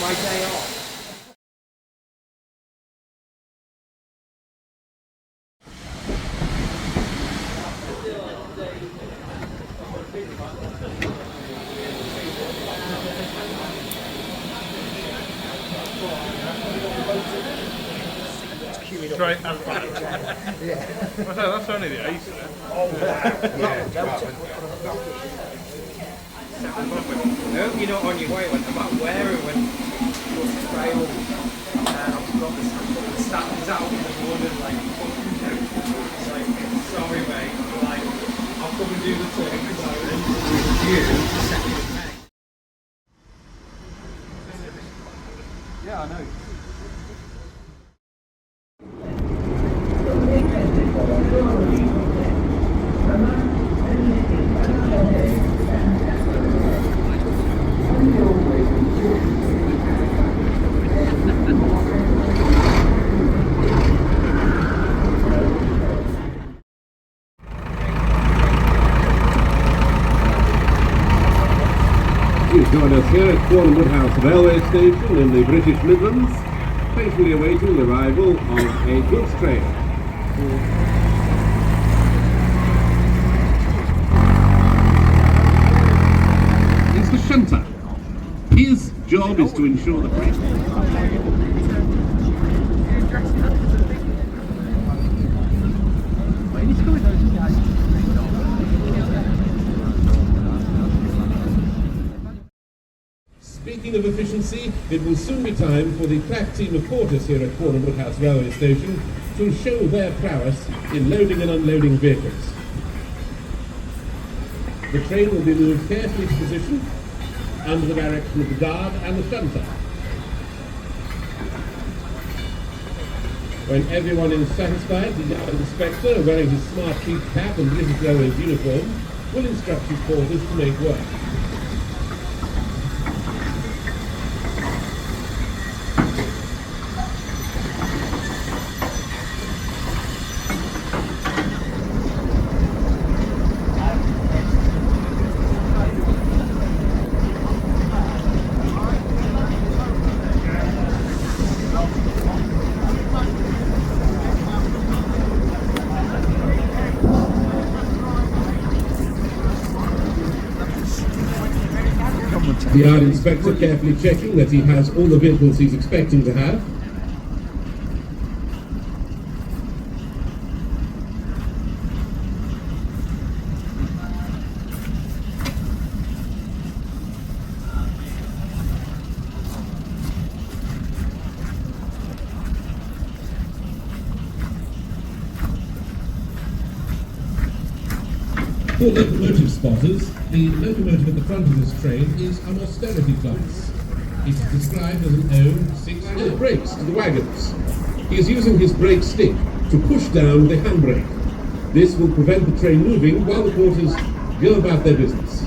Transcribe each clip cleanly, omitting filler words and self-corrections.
My day off. Try and find. Yeah. That's only the ace there. No, you're not on your way. When I'm out where and when you're trail, I've got the statins out in the morning, like, it's like, sorry mate, like, I'll come and do the thing because I with you to set you the pay. Yeah, I know. Please join us here at Quorn Woodhouse railway station in the British Midlands, patiently awaiting the arrival of a goods train. Is the shunter. His job is to ensure the Speaking of efficiency, it will soon be time for the crack team of porters here at Quorn Woodhouse railway station to show their prowess in loading and unloading vehicles. The train will be moved carefully to position under the direction of the guard and the shunter. When everyone is satisfied, the yard inspector, wearing his smart chief cap and British Railways uniform, will instruct his porters to make work. The yard inspector carefully checking that he has all the vehicles he's expecting to have. For locomotive spotters, the locomotive at the front of this train is an austerity class. It is described as an O6 with brakes to the wagons. He is using his brake stick to push down the handbrake. This will prevent the train moving while the porters go about their business.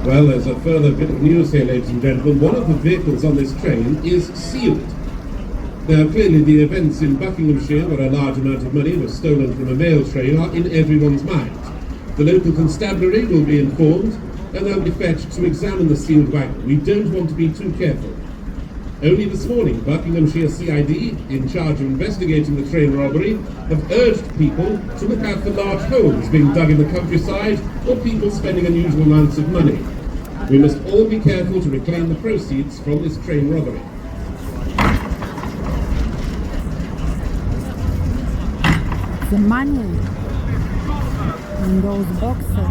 Well, there's a further bit of news here, ladies and gentlemen. One of the vehicles on this train is sealed. Now, clearly the events in Buckinghamshire, where a large amount of money was stolen from a mail train, are in everyone's mind. The local constabulary will be informed, and they'll be fetched to examine the sealed wagon. We don't want to be too careful. Only this morning, Buckinghamshire CID, in charge of investigating the train robbery, have urged people to look out for large holes being dug in the countryside or people spending unusual amounts of money. We must all be careful to reclaim the proceeds from this train robbery. The money in those boxes.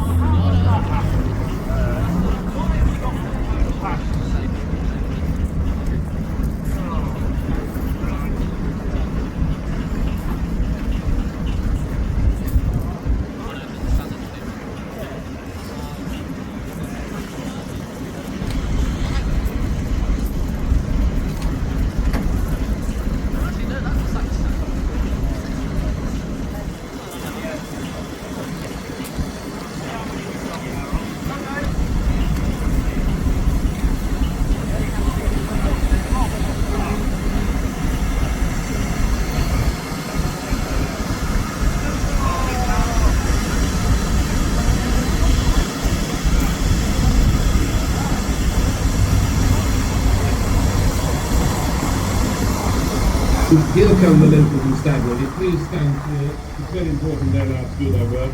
Here come the locals and staggering. Please stand clear. It's very important they're allowed to do their work.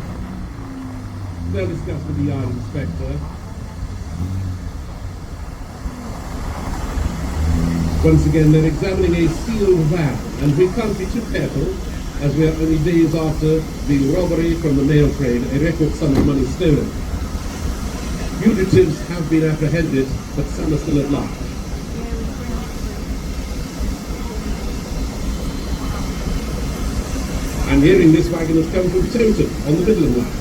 They'll discuss with the yard inspector. Once again, they're examining a sealed van, and we can't be too careful, as we are only days after the robbery from the mail train, a record sum of money stolen. Fugitives have been apprehended, but some are still at large. I'm hearing this wagon has come from Totem on the Midland line.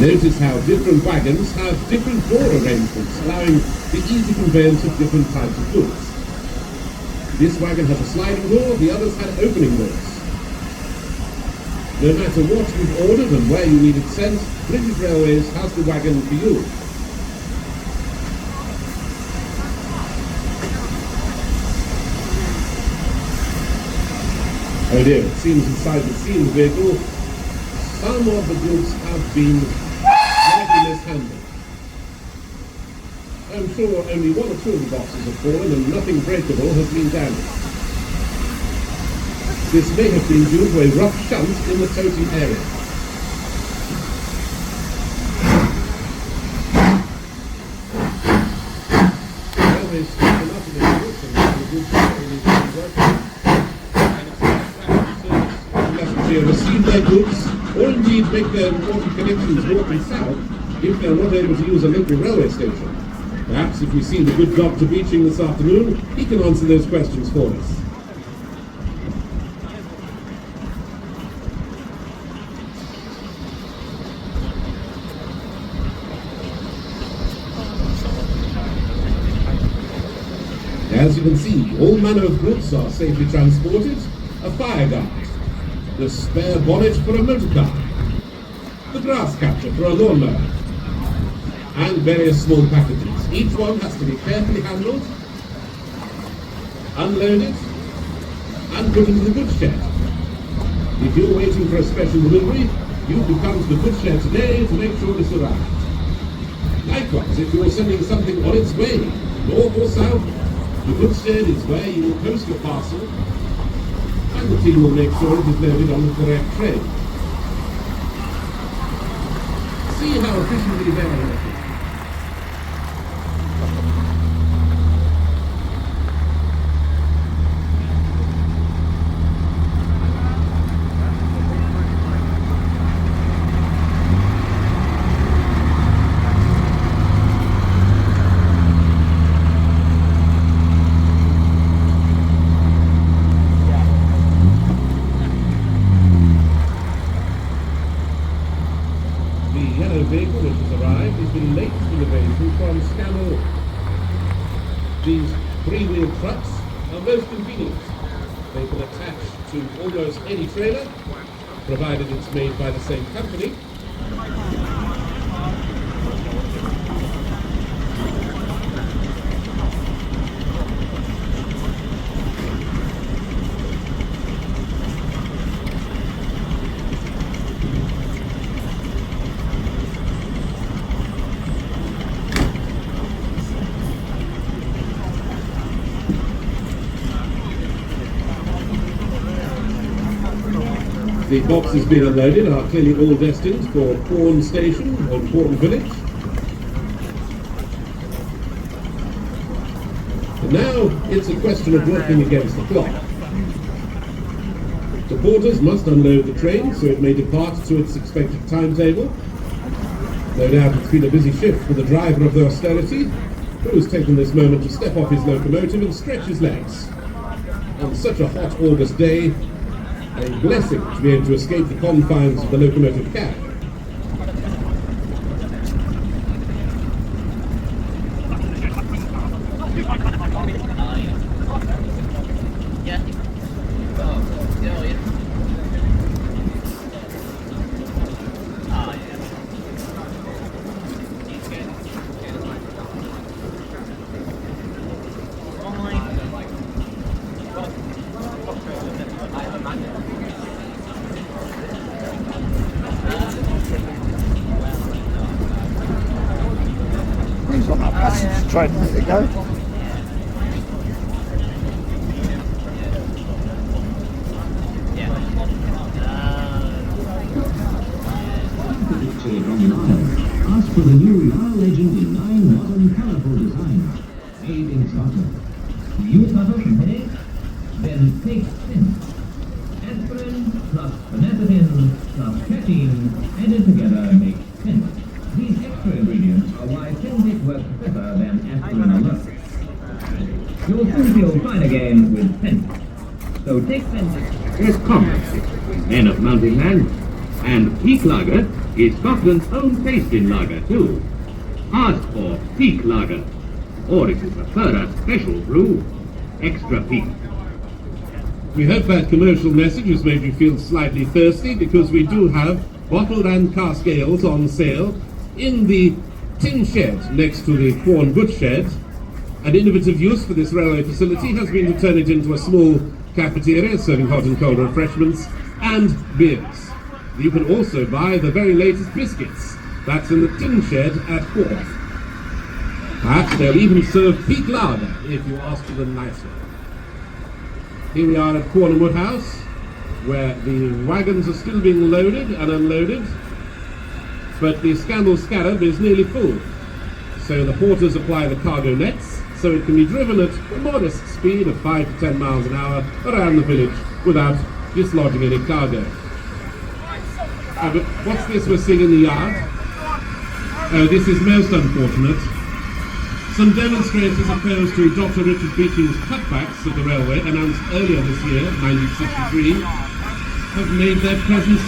Notice how different wagons have different door arrangements, allowing the easy conveyance of different types of goods. This wagon has a sliding door, the others had opening doors. No matter what you've ordered and where you need it sent, British Railways has the wagon for you. Oh dear, it seems inside the sealed vehicle, some of the goods have been slightly mishandled. I'm sure only one or two of the boxes have fallen and nothing breakable has been damaged. This may have been due to a rough shunt in the toting area. Railway station up in the north and the goods is working. They receive their goods, or indeed make their important connections north and south if they are not able to use a local railway station. Perhaps if we see the good doctor Beeching this afternoon, he can answer those questions for us. As you can see, all manner of goods are safely transported. A fire guard, the spare bonnet for a motor car, the grass catcher for a lawnmower, and various small packages. Each one has to be carefully handled, unloaded, and put into the goods shed. If you're waiting for a special delivery, you can come to the goods shed today to make sure it's arrived. Likewise, if you're sending something on its way, north or south, the goods shed is where you will post your parcel, and the team will make sure it is loaded on the correct train. See how efficiently they are working. Vehicle which has arrived has been late delivery from Scammell. These three-wheel trucks are most convenient. They can attach to almost any trailer, provided it's made by the same company. The boxes being unloaded are clearly all destined for Quorn Station or Quorn Village. And now it's a question of working against the clock. The porters must unload the train so it may depart to its expected timetable. No doubt it's been a busy shift for the driver of the austerity, who has taken this moment to step off his locomotive and stretch his legs. On such a hot August day, a blessing to be able to escape the confines of the locomotive cab. He's on that passenger train, there you go. for the new Royal Legend in 9 modern, colourful designs, made in Scotland. You suffer from headaches? Then take Pent. Aspirin plus phenethidine plus caffeine added together make Pent. These extra ingredients are why Pent works better than aspirin alone. You'll soon feel fine again with Pent. So take Pent. Yes, comrades, men of Mountain Land, and Peak Lager is Scotland's own tasting lager too. Ask for Peak Lager, or if you prefer a special brew, Extra Peak. We hope that commercial message has made you feel slightly thirsty, because we do have bottled and cask ales on sale in the tin shed next to the Quorn goods shed. An innovative use for this railway facility has been to turn it into a small cafeteria serving hot and cold refreshments and beers. You can also buy the very latest biscuits. That's in the tin shed at Quorn. Perhaps they'll even serve Peak Lager if you ask for them nicely. Here we are at Quorn and Woodhouse, where the wagons are still being loaded and unloaded, but the Scandal Scarab is nearly full. So the porters apply the cargo nets, so it can be driven at a modest speed of 5 to 10 miles an hour around the village without dislodging any cargo. But what's this we're seeing in the yard? Oh, this is most unfortunate. Some demonstrators opposed to Dr. Richard Beeching's cutbacks of the railway, announced earlier this year, 1963, have made their presence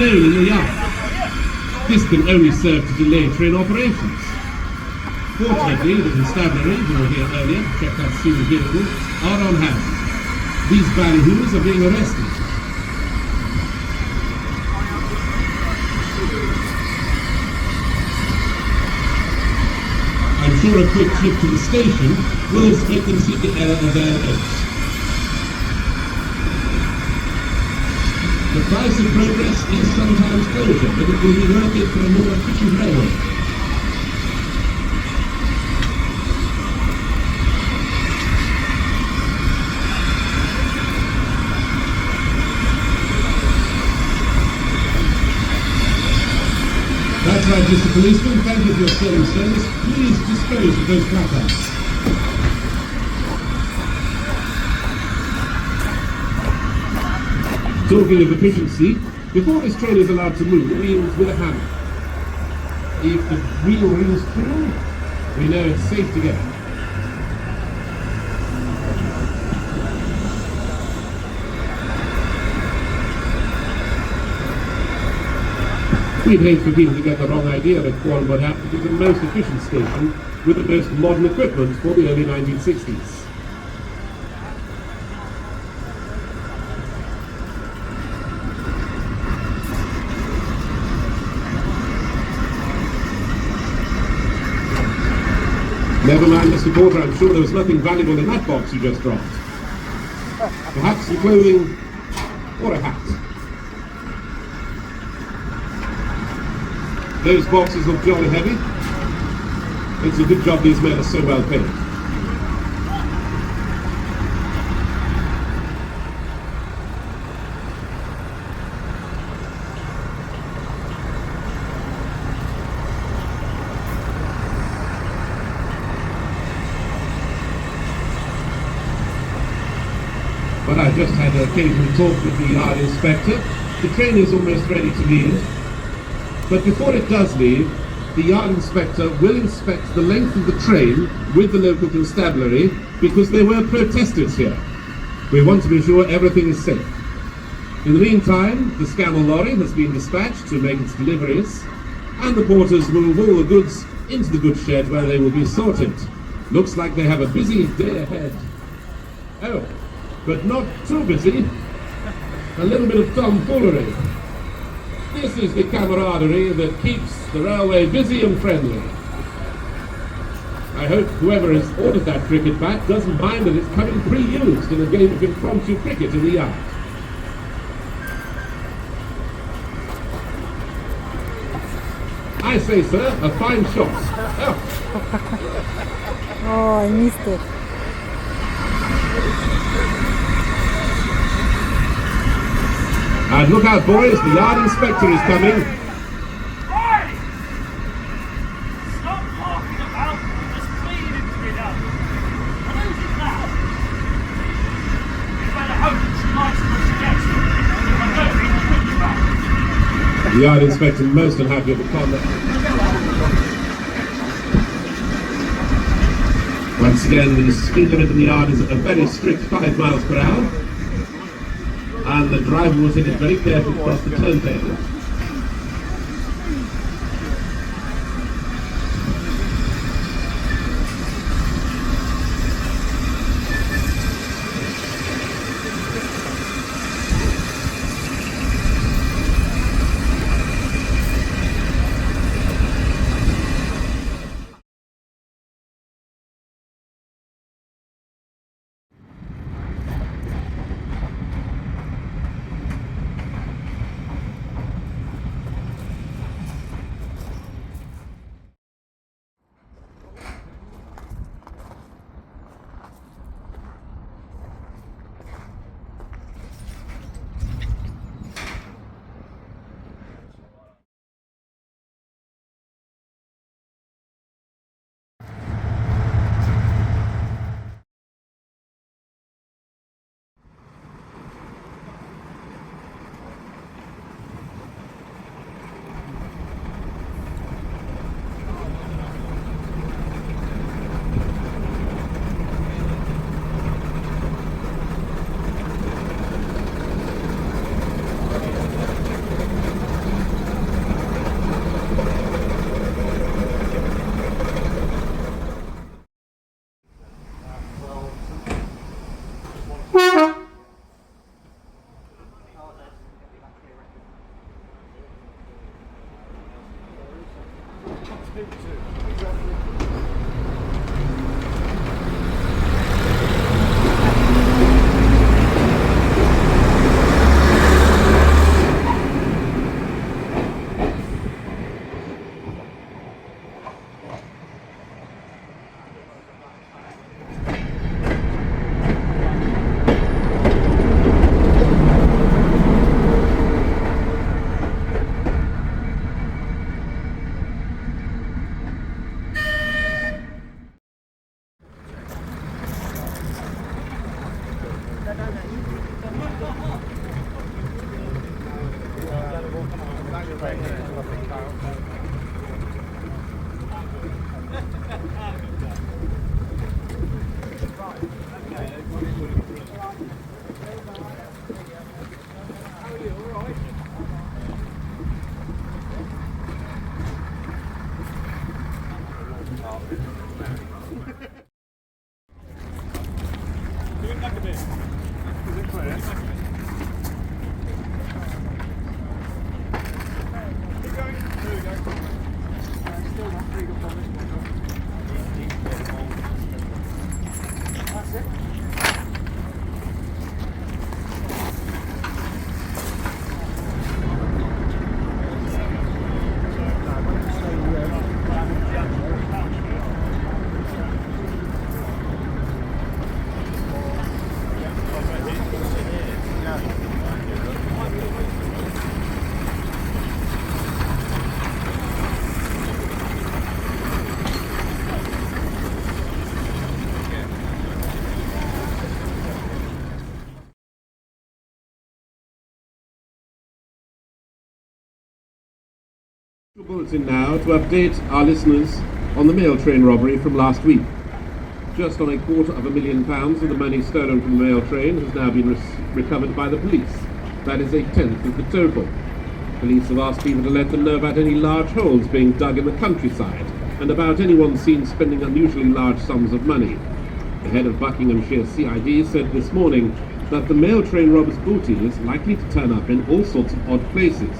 known in the yard. This can only serve to delay train operations. Fortunately, the constabulary, who were here earlier to check that sealed vehicle, are on hand. These ballyhoos are being arrested. I'm sure a quick trip to the station will make them see the error of their oaths. The price of progress is sometimes closure, but it will be worth it for a more efficient railway. That's right, Mr. Policeman. Thank you for your sterling service. Please dispose of those placards. Talking of efficiency, before this train is allowed to move, it wheels with a hammer. If the wheel rings true, we know it's safe to go. We'd hate for people to get the wrong idea that Quorn would have to be the most efficient station with the most modern equipment for the early 1960s. Never mind, Mr. Porter, I'm sure there was nothing valuable in that box you just dropped. Perhaps some clothing or a hat. Those boxes look jolly heavy. It's a good job these men are so well paid. But I just had an occasional talk with the yard inspector. The train is almost ready to leave. But before it does leave, the yard inspector will inspect the length of the train with the local constabulary, because there were protesters here. We want to be sure everything is safe. In the meantime, the Scandal lorry has been dispatched to make its deliveries, and the porters move all the goods into the goods shed where they will be sorted. Looks like they have a busy day ahead. Oh, but not too busy. A little bit of tomfoolery. This is the camaraderie that keeps the railway busy and friendly. I hope whoever has ordered that cricket bat doesn't mind that it's coming pre-used in a game of impromptu cricket in the yard. I say, sir, a fine shot. Oh, Oh, I missed it. And look out, boys, the yard inspector is coming. The yard inspector most unhappy with the conduct. Once again, the speed limit in the yard is a very strict 5 miles per hour, and the driver will take it very carefully across the turntable. Bulletin now to update our listeners on the mail train robbery from last week. Just on £250,000 of the money stolen from the mail train has now been recovered by the police. That is a tenth of the total. Police have asked people to let them know about any large holes being dug in the countryside and about anyone seen spending unusually large sums of money. The head of Buckinghamshire CID said this morning that the mail train robber's booty is likely to turn up in all sorts of odd places.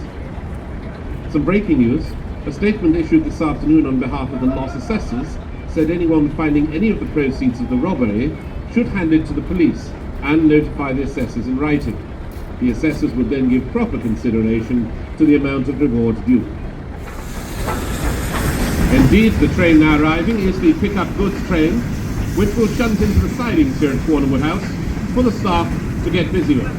Some breaking news. A statement issued this afternoon on behalf of the loss assessors said anyone finding any of the proceeds of the robbery should hand it to the police and notify the assessors in writing. The assessors would then give proper consideration to the amount of reward due. Indeed, the train now arriving is the pick-up goods train, which will shunt into the sidings here at Quorn and Woodhouse for the staff to get busy with,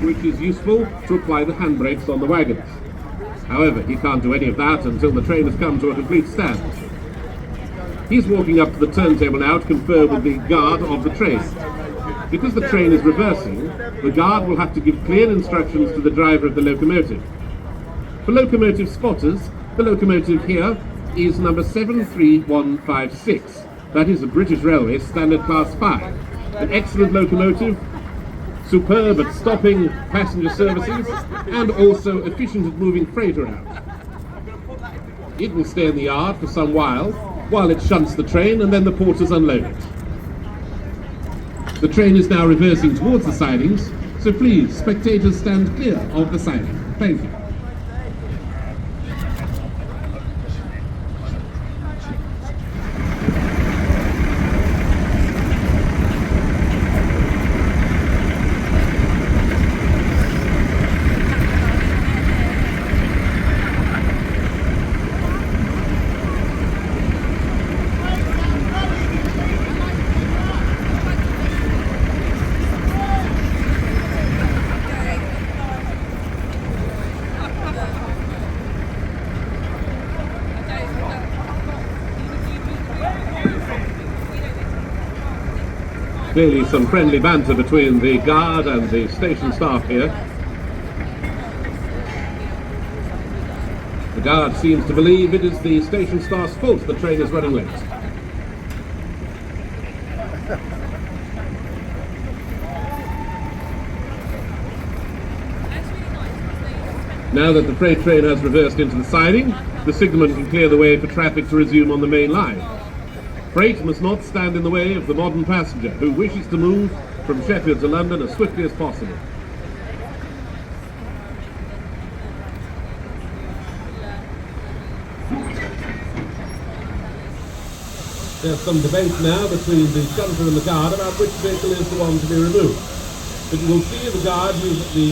which is useful to apply the handbrakes on the wagons. However, he can't do any of that until the train has come to a complete stand. He's walking up to the turntable now to confer with the guard of the train. Because the train is reversing, the guard will have to give clear instructions to the driver of the locomotive. For locomotive spotters, the locomotive here is number 73156. That is a British Railways Standard Class 5. An excellent locomotive, superb at stopping passenger services, and also efficient at moving freight around. It will stay in the yard for some while it shunts the train and then the porters unload it. The train is now reversing towards the sidings, so please, spectators, stand clear of the siding. Thank you. Clearly some friendly banter between the guard and the station staff here. The guard seems to believe it is the station staff's fault the train is running late. Now that the freight train has reversed into the siding, the signalman can clear the way for traffic to resume on the main line. Freight must not stand in the way of the modern passenger who wishes to move from Sheffield to London as swiftly as possible. There's some debate now between the shunter and the guard about which vehicle is the one to be removed. But you will see the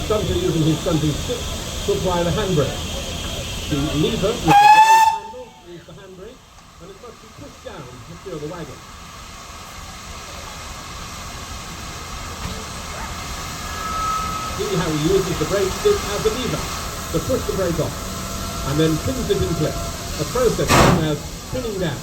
shunter using his shunting stick to apply the handbrake. The lever with the right handle is the handbrake, and it must be pushed down to steer the wagon. See how he uses the brake stick as a lever to push the brake off, and then pins it in place. A process known as pinning down.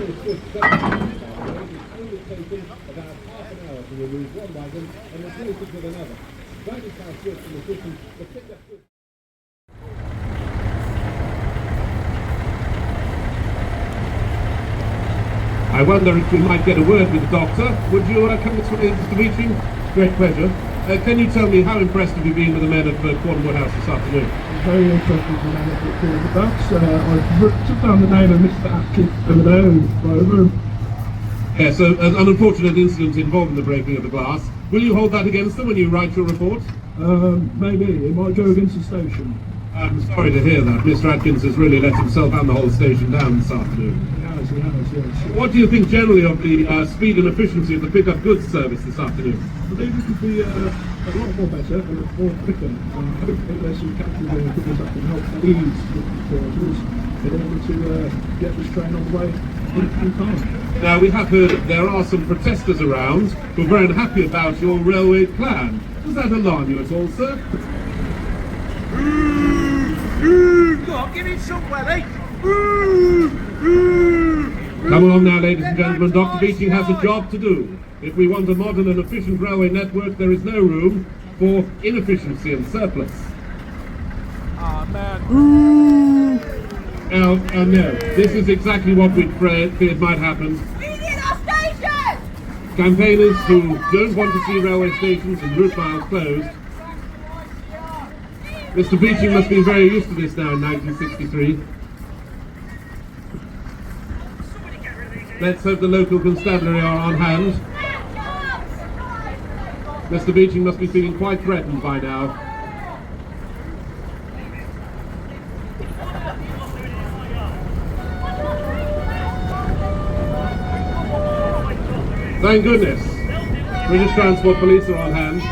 very swift government. It's only taken about half an hour to remove one wagon and replace it with another. That is how swift and efficient the pickup is. I wonder if we might get a word with the doctor. Would you come this way, Mr. Beeching? Great pleasure. Can you tell me how impressed have you been with the men of Quorn Woodhouse this afternoon? Very interested in the man of Quorn Woodhouse. I took down the name of Mr. Atkins the other day and over him. Yes, so an unfortunate incident involving the breaking of the glass. Will you hold that against them when you write your report? Maybe. It might go against the station. I'm sorry to hear that. Mr. Atkins has really let himself and the whole station down this afternoon. He has, yes. What do you think generally of the speed and efficiency of the pick-up goods service this afternoon? I think it could be a lot more better and a lot more quicker. Hopefully there's some captains and equipment that can help ease the porters in order to get this train on the way in time. Now, we have heard that there are some protesters around who are very unhappy about your railway plan. Does that alarm you at all, sir? Go on, give it some welly. Come along now, ladies and gentlemen. Dr. Beeching has a job to do. If we want a modern and efficient railway network, there is no room for inefficiency and surplus. Ah, man. Now, no, this is exactly what we feared might happen. We need our station! Campaigners who don't want to see railway stations and route miles closed. Mr. Beeching must be very used to this now in 1963. Let's hope the local constabulary are on hand. Mr. Beeching must be feeling quite threatened by now. Thank goodness. British Transport Police are on hand.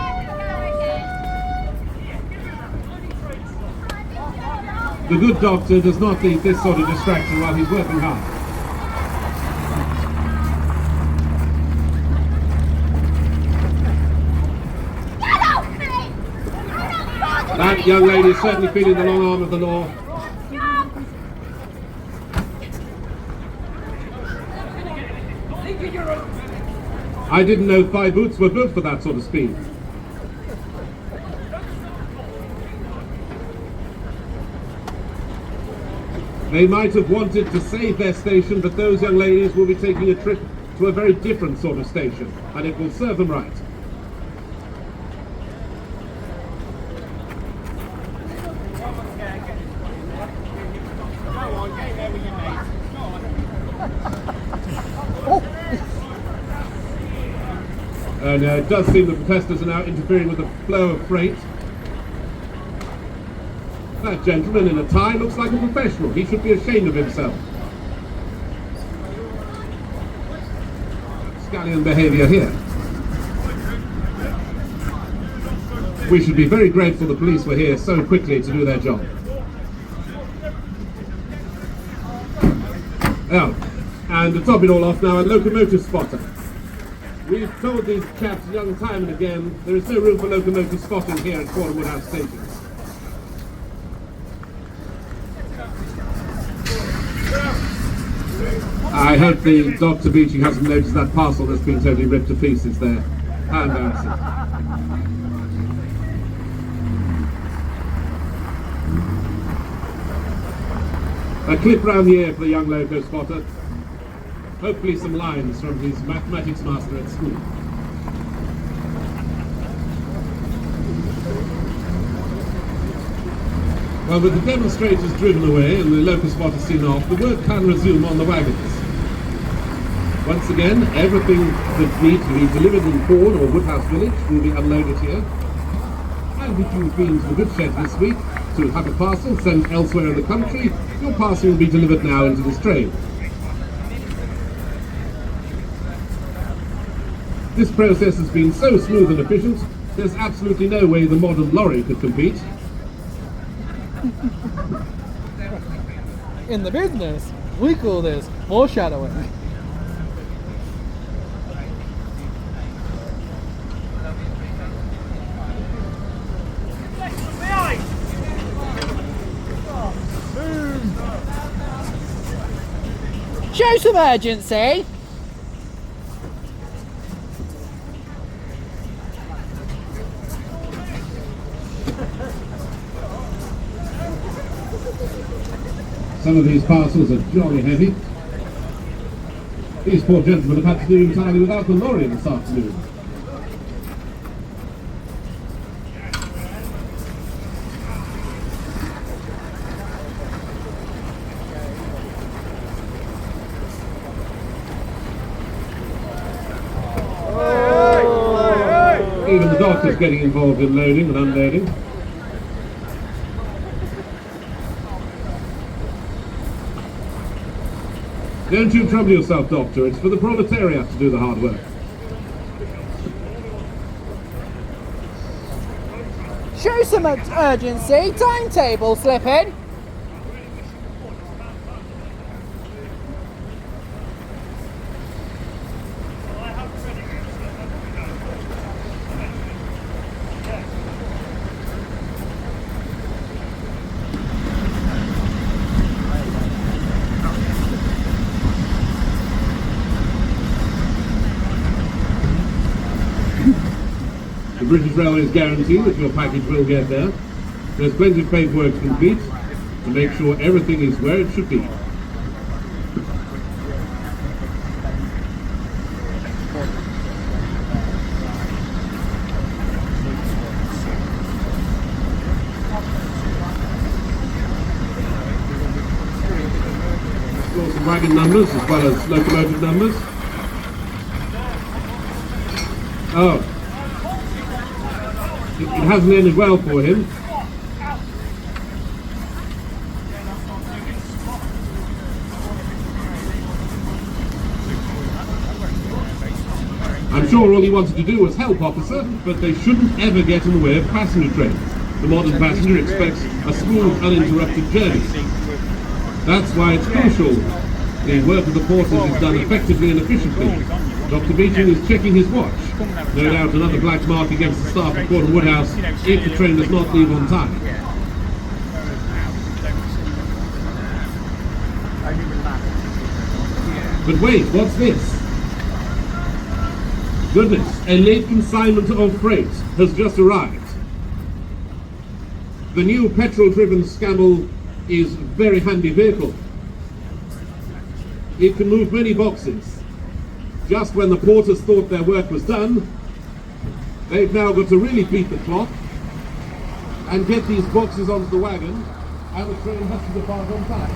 The good doctor does not need this sort of distraction while he's working hard. That young lady is certainly feeling the long arm of the law. I didn't know 5 boots were built for that sort of speed. They might have wanted to save their station, but those young ladies will be taking a trip to a very different sort of station, and it will serve them right. And it does seem the protesters are now interfering with the flow of freight. That gentleman in a tie looks like a professional. He should be ashamed of himself. Scallion behaviour here. We should be very grateful the police were here so quickly to do their job. Oh, and to top it all off now, a locomotive spotter. We've told these chaps young time and again, there is no room for locomotive spotting here at Quorn Woodhouse Station. I hope the Dr. Beeching hasn't noticed that parcel that's been totally ripped to pieces there. How embarrassing. A clip round the ear for the young loco spotter. Hopefully some lines from his mathematics master at school. Well, with the demonstrators driven away and the loco spotter seen off, the work can resume on the wagons. Once again, everything that needs to be delivered in Quorn or Woodhouse village will be unloaded here. And if you've been to the goods shed this week to have a parcel sent elsewhere in the country, your parcel will be delivered now into this train. This process has been so smooth and efficient, there's absolutely no way the modern lorry could compete. In the business, we call this foreshadowing. Show some urgency. Some of these parcels are jolly heavy. These poor gentlemen have had to do entirely without the lorry this afternoon. Even the doctor's getting involved in loading and unloading. Don't you trouble yourself, Doctor. It's for the proletariat to do the hard work. Show some urgency. Timetable slipping. The British Railways guarantee that your package will get there. There's plenty of paperwork to complete to make sure everything is where it should be. Some wagon numbers as well as locomotive numbers. Oh. It hasn't ended well for him. I'm sure all he wanted to do was help, officer, but they shouldn't ever get in the way of passenger trains. The modern passenger expects a smooth, uninterrupted journey. That's why it's crucial the work of the porters is done effectively and efficiently. Dr. Beeching is checking his watch. No doubt another black mark against the staff at Quorn and Woodhouse if the train does not leave on time. But wait, what's this? Goodness, a late consignment of freight has just arrived. The new petrol-driven Scamble is a very handy vehicle. It can move many boxes. Just when the porters thought their work was done, they've now got to really beat the clock and get these boxes onto the wagon, and the train has to depart on time.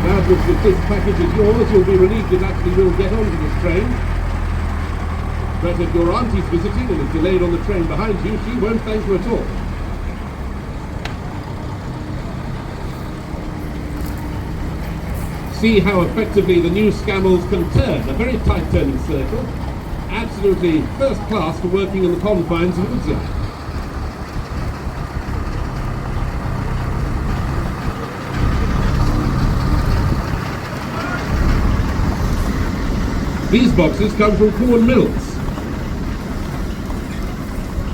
Doubtless, if this package is yours, you'll be relieved it actually will get onto this train. But if your auntie's visiting and is delayed on the train behind you, she won't thank you at all. See how effectively the new Scambles can turn, a very tight turning circle. Absolutely first class for working in the confines of a goods yard. These boxes come from Quorn mills.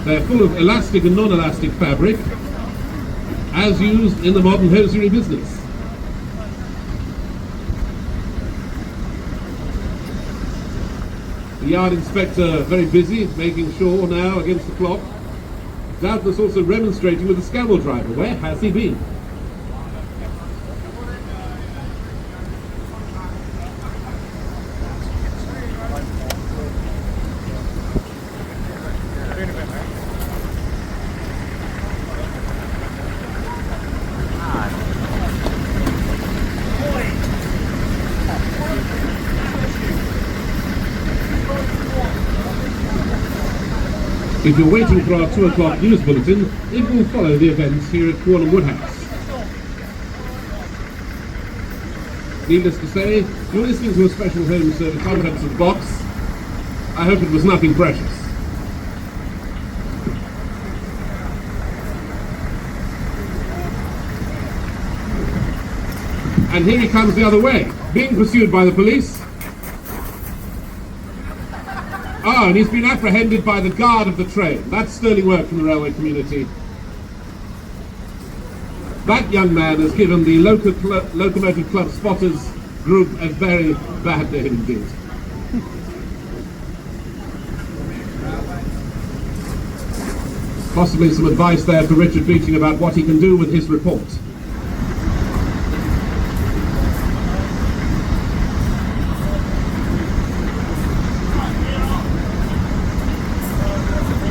They're full of elastic and non-elastic fabric, as used in the modern hosiery business. The yard inspector very busy, making sure now against the clock. Doubtless also remonstrating with the Scamble driver. Where has he been? If you're waiting for our 2 o'clock news bulletin, it will follow the events here at Quorn and Woodhouse. Needless to say, you're listening to a special home service comprehensive box. I hope it was nothing precious. And here he comes the other way, being pursued by the police. Ah, and he's been apprehended by the guard of the train. That's sterling work from the railway community. That young man has given the Locomotive Club spotters group a very bad day indeed. Possibly some advice there for Richard Beeching about what he can do with his report.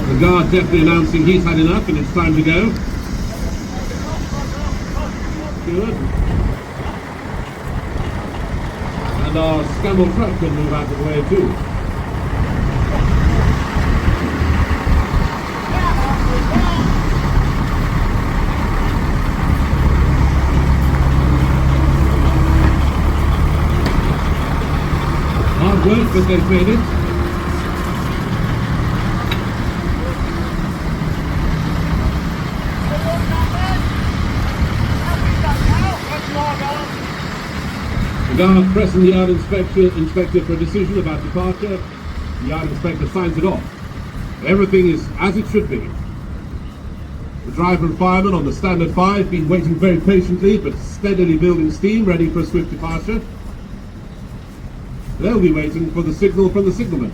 The guard definitely announcing he's had enough and it's time to go. Good. And our Scammell truck can move out of the way too. Hard work, but they've made it. The guard pressing the yard inspector for a decision about departure. The yard inspector signs it off. Everything is as it should be. The driver and fireman on the standard 5 been waiting very patiently but steadily building steam, ready for a swift departure. They'll be waiting for the signal from the signalman.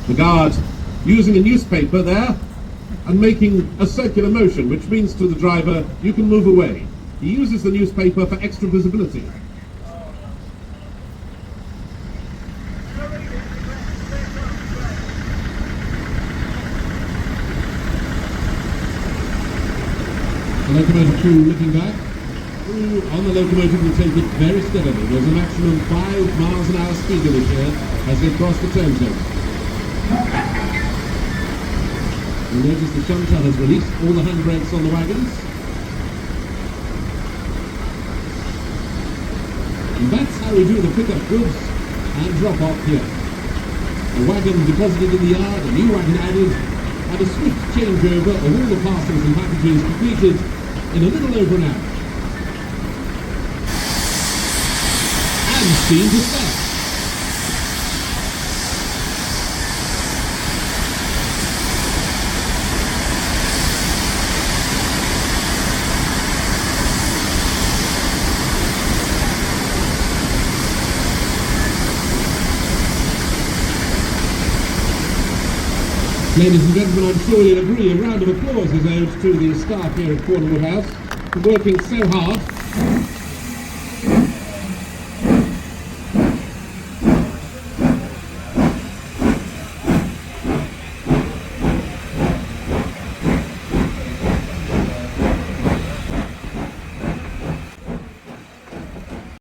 The guard using a newspaper there and making a circular motion, which means to the driver, you can move away. He uses the newspaper for extra visibility. The locomotive crew looking back. Ooh, on the locomotive will take it very steadily. There's a maximum 5 miles an hour speed limit here as they cross the turntable. You'll notice the shunter has released all the handbrakes on the wagons. And that's how we do the pick-up goods and drop-off here. A wagon deposited in the yard, a new wagon added, and a swift changeover of all the parcels and packages completed in a little over an hour. And steam to start. Ladies and gentlemen, I'm sure you'll agree a round of applause is owed to the staff here at Quorn Woodhouse for working so hard